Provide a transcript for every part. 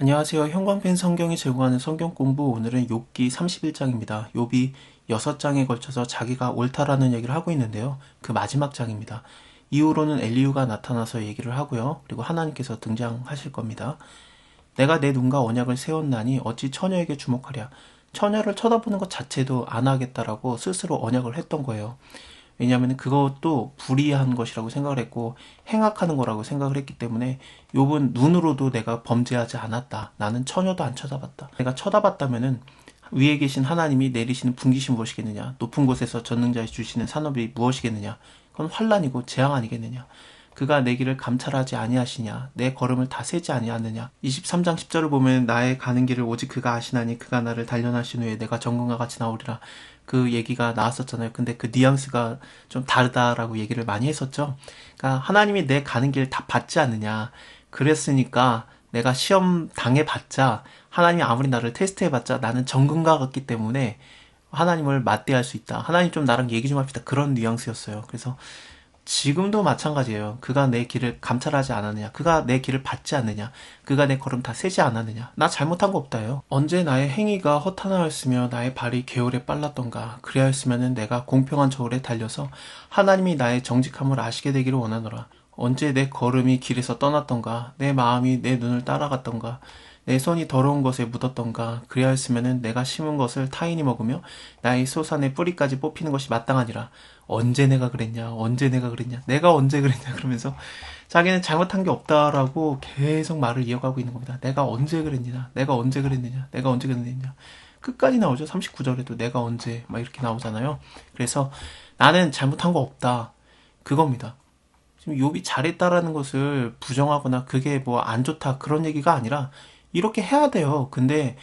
안녕하세요. 형광펜 성경이 제공하는 성경 공부, 오늘은 욥기 31장입니다. 욥이 6장에 걸쳐서 자기가 옳다라는 얘기를 하고 있는데요. 그 마지막 장입니다. 이후로는 엘리후가 나타나서 얘기를 하고요. 그리고 하나님께서 등장하실 겁니다. 내가 내 눈과 언약을 세웠나니 어찌 처녀에게 주목하랴. 처녀를 쳐다보는 것 자체도 안 하겠다라고 스스로 언약을 했던 거예요. 왜냐하면 그것도 불의한 것이라고 생각을 했고 행악하는 거라고 생각을 했기 때문에 욥은 눈으로도 내가 범죄하지 않았다. 나는 처녀도 안 쳐다봤다. 내가 쳐다봤다면은 위에 계신 하나님이 내리시는 분깃이 무엇이겠느냐. 높은 곳에서 전능자의 주시는 산업이 무엇이겠느냐. 그건 환란이고 재앙 아니겠느냐. 그가 내 길을 감찰하지 아니하시냐. 내 걸음을 다 세지 아니하느냐. 23장 10절을 보면 나의 가는 길을 오직 그가 아시나니 그가 나를 단련하신 후에 내가 정금과 같이 나오리라. 그 얘기가 나왔었잖아요. 근데 그 뉘앙스가 좀 다르다라고 얘기를 많이 했었죠. 그러니까 하나님이 내 가는 길 다 봤지 않느냐. 그랬으니까 내가 시험 당해봤자 하나님이 아무리 나를 테스트해봤자 나는 정금과 같기 때문에 하나님을 맞대할 수 있다. 하나님 좀 나랑 얘기 좀 합시다. 그런 뉘앙스였어요. 그래서 지금도 마찬가지예요. 그가 내 길을 감찰하지 않았느냐. 그가 내 길을 받지 않느냐. 그가 내 걸음 다 세지 않았느냐. 나 잘못한 거 없다요. 언제 나의 행위가 허탄하였으며 나의 발이 게으르 빨랐던가. 그리하였으면 내가 공평한 저울에 달려서 하나님이 나의 정직함을 아시게 되기를 원하노라. 언제 내 걸음이 길에서 떠났던가. 내 마음이 내 눈을 따라갔던가. 내 손이 더러운 것에 묻었던가. 그리하였으면 내가 심은 것을 타인이 먹으며 나의 소산의 뿌리까지 뽑히는 것이 마땅하니라. 언제 내가 그랬냐, 언제 내가 그랬냐, 내가 언제 그랬냐 그러면서 자기는 잘못한 게 없다라고 계속 말을 이어가고 있는 겁니다. 내가 언제 그랬냐, 내가 언제 그랬느냐, 내가 언제 그랬느냐. 끝까지 나오죠. 39절에도 내가 언제 막 이렇게 나오잖아요. 그래서 나는 잘못한 거 없다. 그겁니다. 지금 욥이 잘했다라는 것을 부정하거나 그게 뭐 안 좋다 그런 얘기가 아니라 이렇게 해야 돼요. 근데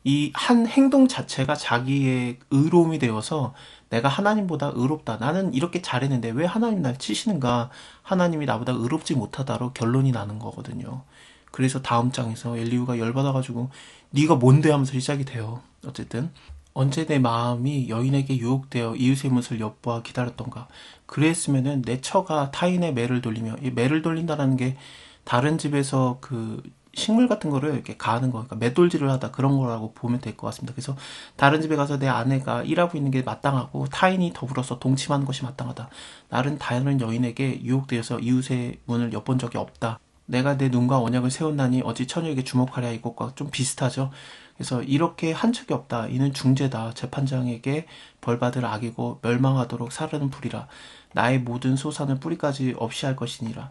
이 한 행동 자체가 자기의 의로움이 되어서 내가 하나님보다 의롭다. 나는 이렇게 잘했는데 왜 하나님 날 치시는가? 하나님이 나보다 의롭지 못하다로 결론이 나는 거거든요. 그래서 다음 장에서 엘리후가 열받아가지고 네가 뭔데 하면서 시작이 돼요. 어쨌든 언제 내 마음이 여인에게 유혹되어 이웃의 못을 엿보아 기다렸던가. 그랬으면은 내 처가 타인의 매를 돌리며, 이 매를 돌린다라는 게 다른 집에서 그 식물 같은 거를 이렇게 가하는 거, 그러니까 맷돌질을 하다 그런 거라고 보면 될 것 같습니다. 그래서 다른 집에 가서 내 아내가 일하고 있는 게 마땅하고 타인이 더불어서 동침하는 것이 마땅하다. 나는 다른 여인에게 유혹되어서 이웃의 문을 엿본 적이 없다. 내가 내 눈과 언약을 세웠나니 어찌 처녀에게 주목하랴. 이것과 좀 비슷하죠. 그래서 이렇게 한 적이 없다. 이는 중죄다. 재판장에게 벌받을 악이고 멸망하도록 사르는 불이라. 나의 모든 소산을 뿌리까지 없이 할 것이니라.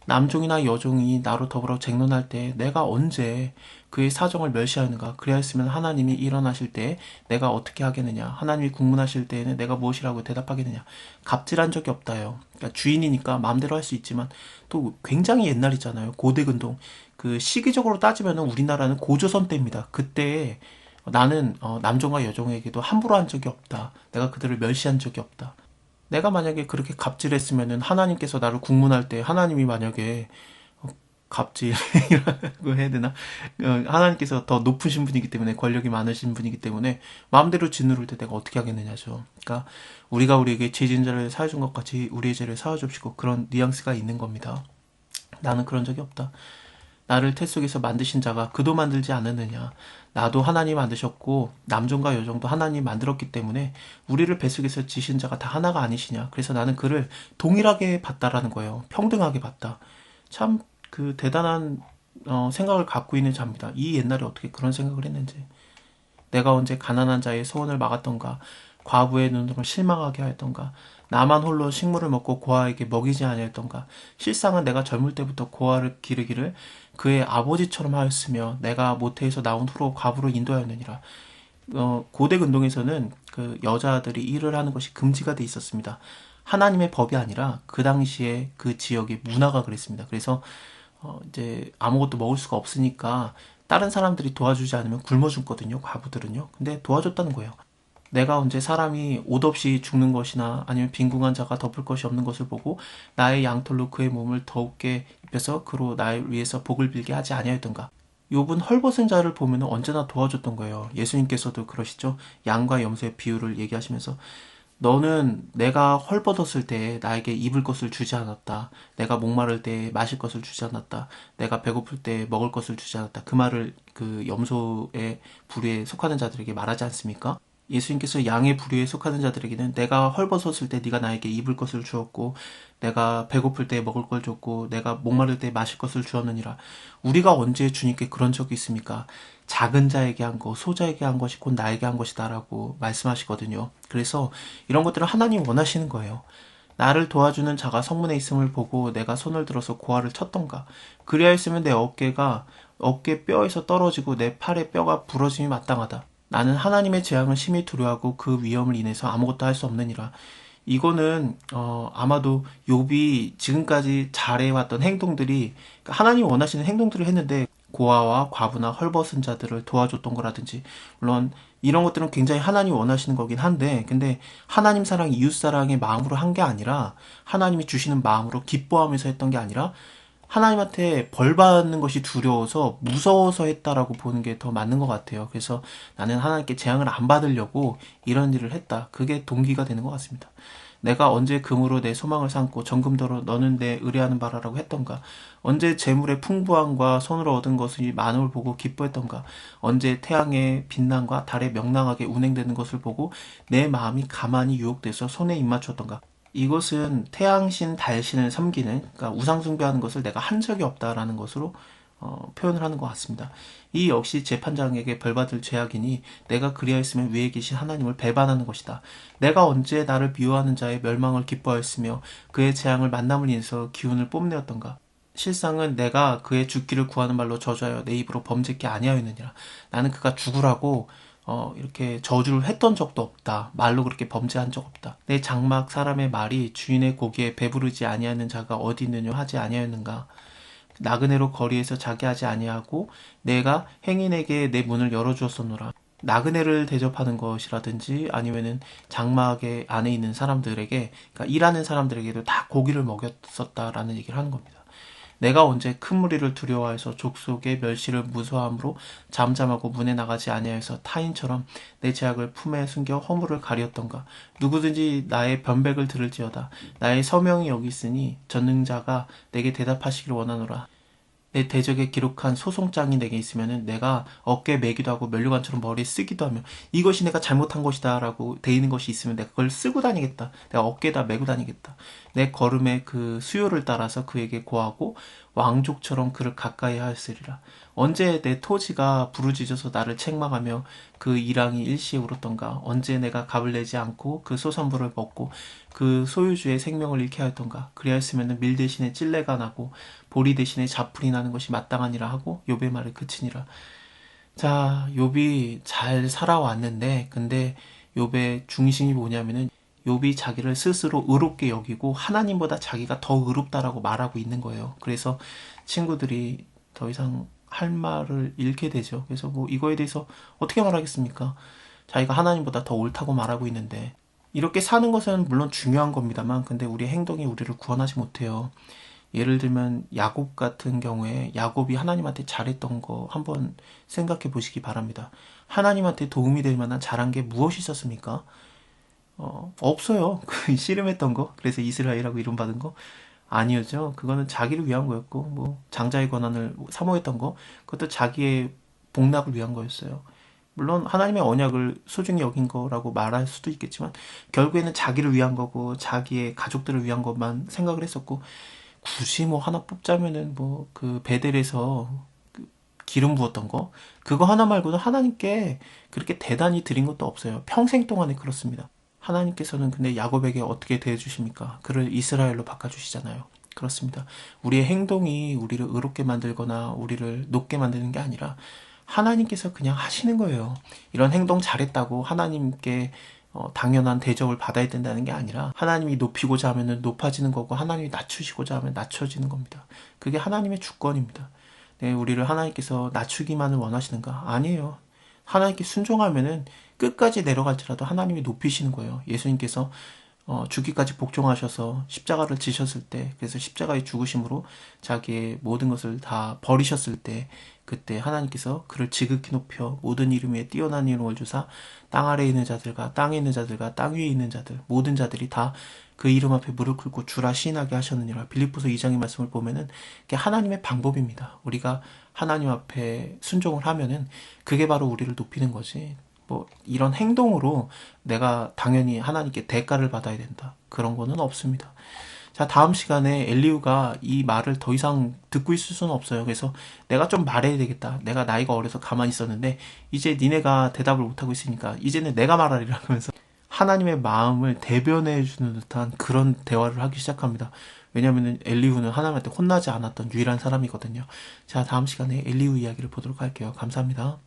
남종이나 여종이 나로 더불어 쟁론할 때 내가 언제 그의 사정을 멸시하는가. 그리하였으면 하나님이 일어나실 때 내가 어떻게 하겠느냐. 하나님이 국문하실 때에는 내가 무엇이라고 대답하겠느냐. 갑질한 적이 없다요. 그러니까 주인이니까 마음대로 할 수 있지만 또 굉장히 옛날이잖아요. 고대근동. 그 시기적으로 따지면 우리나라는 고조선 때입니다. 그때 나는 남종과 여종에게도 함부로 한 적이 없다. 내가 그들을 멸시한 적이 없다. 내가 만약에 그렇게 갑질했으면은 하나님께서 나를 국문할 때 하나님이 만약에 갑질이라고 해야 되나? 하나님께서 더 높으신 분이기 때문에 권력이 많으신 분이기 때문에 마음대로 짓누를 때 내가 어떻게 하겠느냐죠. 그러니까 우리가 우리에게 죄진 자를 사해준 것 같이 우리의 죄를 사해줍시고 그런 뉘앙스가 있는 겁니다. 나는 그런 적이 없다. 나를 태 속에서 만드신 자가 그도 만들지 않았느냐. 나도 하나님 만드셨고 남종과 여종도 하나님 만들었기 때문에 우리를 뱃속에서 지신 자가 다 하나가 아니시냐. 그래서 나는 그를 동일하게 봤다라는 거예요. 평등하게 봤다. 참 그 대단한 생각을 갖고 있는 자입니다. 이 옛날에 어떻게 그런 생각을 했는지. 내가 언제 가난한 자의 소원을 막았던가. 과부의 눈으로 실망하게 하였던가. 나만 홀로 식물을 먹고 고아에게 먹이지 아니했던가. 실상은 내가 젊을 때부터 고아를 기르기를 그의 아버지처럼 하였으며 내가 모태에서 나온 후로 과부로 인도하였느니라. 고대 근동에서는 그 여자들이 일을 하는 것이 금지가 돼 있었습니다. 하나님의 법이 아니라 그 당시에 그 지역의 문화가 그랬습니다. 그래서 이제 아무것도 먹을 수가 없으니까 다른 사람들이 도와주지 않으면 굶어 죽거든요. 과부들은요. 근데 도와줬다는 거예요. 내가 언제 사람이 옷 없이 죽는 것이나 아니면 빈궁한 자가 덮을 것이 없는 것을 보고 나의 양털로 그의 몸을 더욱게 입혀서 그로 나를 위해서 복을 빌게 하지 아니하였던가. 욥은 헐벗은 자를 보면 언제나 도와줬던 거예요. 예수님께서도 그러시죠. 양과 염소의 비유를 얘기하시면서 너는 내가 헐벗었을 때 나에게 입을 것을 주지 않았다. 내가 목마를 때 마실 것을 주지 않았다. 내가 배고플 때 먹을 것을 주지 않았다. 그 말을 그 염소의 부류에 속하는 자들에게 말하지 않습니까? 예수님께서 양의 부류에 속하는 자들에게는 내가 헐벗었을 때 네가 나에게 입을 것을 주었고 내가 배고플 때 먹을 걸 줬고 내가 목마를 때 마실 것을 주었느니라. 우리가 언제 주님께 그런 적이 있습니까? 작은 자에게 한 것, 소자에게 한 것이 곧 나에게 한 것이다 라고 말씀하시거든요. 그래서 이런 것들은 하나님 원하시는 거예요. 나를 도와주는 자가 성문에 있음을 보고 내가 손을 들어서 고아를 쳤던가. 그리하였으면 내 어깨 뼈에서 떨어지고 내 팔의 뼈가 부러짐이 마땅하다. 나는 하나님의 재앙을 심히 두려워하고 그 위험을 인해서 아무것도 할 수 없느니라. 이거는 아마도 욥이 지금까지 잘해왔던 행동들이, 그러니까 하나님이 원하시는 행동들을 했는데 고아와 과부나 헐벗은 자들을 도와줬던 거라든지, 물론 이런 것들은 굉장히 하나님이 원하시는 거긴 한데, 근데 하나님 사랑, 이웃 사랑의 마음으로 한 게 아니라 하나님이 주시는 마음으로 기뻐하면서 했던 게 아니라 하나님한테 벌 받는 것이 두려워서 무서워서 했다라고 보는 게 더 맞는 것 같아요. 그래서 나는 하나님께 재앙을 안 받으려고 이런 일을 했다. 그게 동기가 되는 것 같습니다. 내가 언제 금으로 내 소망을 삼고 정금도로 너는 내 의뢰하는 바라라고 했던가? 언제 재물의 풍부함과 손으로 얻은 것이 많음을 보고 기뻐했던가? 언제 태양의 빛남과 달의 명랑하게 운행되는 것을 보고 내 마음이 가만히 유혹돼서 손에 입맞췄던가? 이것은 태양신, 달신을 섬기는, 그러니까 우상숭배하는 것을 내가 한 적이 없다라는 것으로 표현을 하는 것 같습니다. 이 역시 재판장에게 벌받을 죄악이니 내가 그리하였으면 위에 계신 하나님을 배반하는 것이다. 내가 언제 나를 미워하는 자의 멸망을 기뻐하였으며 그의 재앙을 만남을 인해서 기운을 뽐내었던가. 실상은 내가 그의 죽기를 구하는 말로 저주하여 내 입으로 범죄케 아니하였느니라. 나는 그가 죽으라고 이렇게 저주를 했던 적도 없다. 말로 그렇게 범죄한 적 없다. 내 장막 사람의 말이 주인의 고기에 배부르지 아니하는 자가 어디 있느냐 하지 아니하였는가. 나그네로 거리에서 자게 하지 아니하고 내가 행인에게 내 문을 열어주었었노라. 나그네를 대접하는 것이라든지 아니면은 장막의 안에 있는 사람들에게, 그러니까 일하는 사람들에게도 다 고기를 먹였었다라는 얘기를 하는 겁니다. 내가 언제 큰 무리를 두려워해서 족속의 멸시를 무서워함으로 잠잠하고 문에 나가지 아니하여서 타인처럼 내 죄악을 품에 숨겨 허물을 가리었던가. 누구든지 나의 변백을 들을지어다. 나의 서명이 여기 있으니 전능자가 내게 대답하시기를 원하노라. 내 대적에 기록한 소송장이 내게 있으면은 내가 어깨에 매기도 하고 면류관처럼 머리에 쓰기도 하며 이것이 내가 잘못한 것이다 라고 돼 있는 것이 있으면 내가 그걸 쓰고 다니겠다. 내가 어깨에다 메고 다니겠다. 내 걸음의 그 수요를 따라서 그에게 고하고 왕족처럼 그를 가까이 하였으리라. 언제 내 토지가 부르짖어서 나를 책망하며 그 이랑이 일시에 울었던가. 언제 내가 값을 내지 않고 그 소산물을 먹고 그 소유주의 생명을 잃게 하였던가. 그리하였으면 밀 대신에 찔레가 나고 보리 대신에 자풀이 나는 것이 마땅하니라 하고 욥의 말을 그치니라. 자, 욥이 잘 살아왔는데, 근데 욥의 중심이 뭐냐면은 욥이 자기를 스스로 의롭게 여기고 하나님보다 자기가 더 의롭다라고 말하고 있는 거예요. 그래서 친구들이 더 이상 할 말을 잃게 되죠. 그래서 뭐 이거에 대해서 어떻게 말하겠습니까? 자기가 하나님보다 더 옳다고 말하고 있는데, 이렇게 사는 것은 물론 중요한 겁니다만, 근데 우리의 행동이 우리를 구원하지 못해요. 예를 들면 야곱 같은 경우에 야곱이 하나님한테 잘했던 거 한번 생각해 보시기 바랍니다. 하나님한테 도움이 될 만한 잘한 게 무엇이 있었습니까? 없어요. 씨름했던 거, 그래서 이스라엘이라고 이름 받은 거 아니었죠. 그거는 자기를 위한 거였고, 뭐 장자의 권한을 사모했던 거, 그것도 자기의 복락을 위한 거였어요. 물론 하나님의 언약을 소중히 여긴 거라고 말할 수도 있겠지만 결국에는 자기를 위한 거고 자기의 가족들을 위한 것만 생각을 했었고, 굳이 뭐 하나 뽑자면은 뭐 그 베델에서 그 기름 부었던 거, 그거 하나 말고는 하나님께 그렇게 대단히 드린 것도 없어요. 평생 동안에 그렇습니다. 하나님께서는 근데 야곱에게 어떻게 대해주십니까? 그를 이스라엘로 바꿔주시잖아요. 그렇습니다. 우리의 행동이 우리를 의롭게 만들거나 우리를 높게 만드는 게 아니라 하나님께서 그냥 하시는 거예요. 이런 행동 잘했다고 하나님께 당연한 대접을 받아야 된다는 게 아니라 하나님이 높이고자 하면 높아지는 거고 하나님이 낮추시고자 하면 낮춰지는 겁니다. 그게 하나님의 주권입니다. 네, 우리를 하나님께서 낮추기만을 원하시는가? 아니에요. 하나님께 순종하면은 끝까지 내려갈지라도 하나님이 높이시는 거예요. 예수님께서 죽기까지 복종하셔서 십자가를 지셨을 때, 그래서 십자가의 죽으심으로 자기의 모든 것을 다 버리셨을 때, 그때 하나님께서 그를 지극히 높여 모든 이름 위에 뛰어난 이름을 주사 땅 아래에 있는 자들과 땅에 있는 자들과 땅 위에 있는 자들 모든 자들이 다 그 이름 앞에 무릎 꿇고 주라 시인하게 하셨느니라. 빌립보서 2장의 말씀을 보면은 그게 하나님의 방법입니다. 우리가 하나님 앞에 순종을 하면은 그게 바로 우리를 높이는 거지. 뭐 이런 행동으로 내가 당연히 하나님께 대가를 받아야 된다. 그런 거는 없습니다. 자, 다음 시간에 엘리후가 이 말을 더 이상 듣고 있을 수는 없어요. 그래서 내가 좀 말해야 되겠다. 내가 나이가 어려서 가만히 있었는데 이제 니네가 대답을 못하고 있으니까 이제는 내가 말하리라 하면서 하나님의 마음을 대변해 주는 듯한 그런 대화를 하기 시작합니다. 왜냐하면 엘리후는 하나님한테 혼나지 않았던 유일한 사람이거든요. 자, 다음 시간에 엘리후 이야기를 보도록 할게요. 감사합니다.